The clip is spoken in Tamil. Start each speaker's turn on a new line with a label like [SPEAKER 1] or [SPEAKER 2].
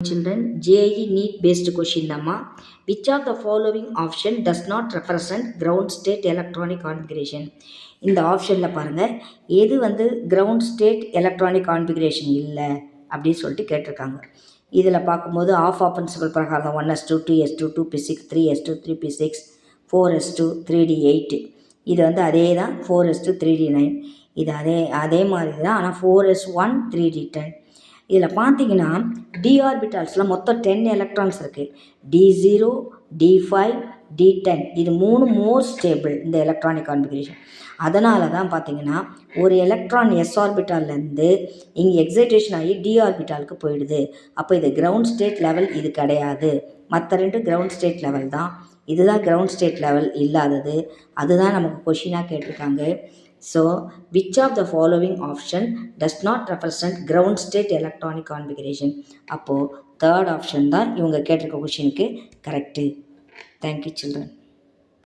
[SPEAKER 1] Children, JEE NEET based question namma. Which of the following option does not represent ground state electronic configuration? இந்த ஆப்ஷனில் பாருங்கள் எது வந்து கிரவுண்ட் ஸ்டேட் எலக்ட்ரானிக் கான்ஃபிகரேஷன் இல்லை அப்படின்னு சொல்லிட்டு கேட்டிருக்காங்க. இதில் பார்க்கும்போது ஆஃப் பிரின்சிபல் பிரகாரம் 1s2 2s2 2p6 3s2 3p6 4s2 3d8 இது வந்து அதே தான் 4s2 3d9 இது அதே மாதிரி தான். ஆனால் 4s1 3d10 இதில் பார்த்தீங்கன்னா டி ஆர்பிட்டால்ஸில் மொத்தம் 10 எலக்ட்ரான்ஸ் இருக்குது. D0 D5 D10 இது 3 மோர் ஸ்டேபிள் இந்த எலக்ட்ரானிக் கான்ஃபிகரேஷன். அதனால தான் பார்த்தீங்கன்னா ஒரு எலக்ட்ரான் எஸ் ஆர்பிட்டால்லேருந்து இங்கே எக்ஸைட்டேஷன் ஆகி டி ஆர்பிட்டாலுக்கு போயிடுது. அப்போ இது கிரவுண்ட் ஸ்டேட் லெவல் இது கிடையாது. மற்ற 2 கிரவுண்ட் ஸ்டேட் லெவல் தான். இதுதான் கிரவுண்ட் ஸ்டேட் லெவல் இல்லாதது. அதுதான் நமக்கு கொஷினாக கேட்டிருக்காங்க. So, which of the following option does not represent ground state electronic configuration? அப்போ third option தான் இவங்க கேட்டிருக்க கொஷினுக்கு கரெக்டு. Thank you children.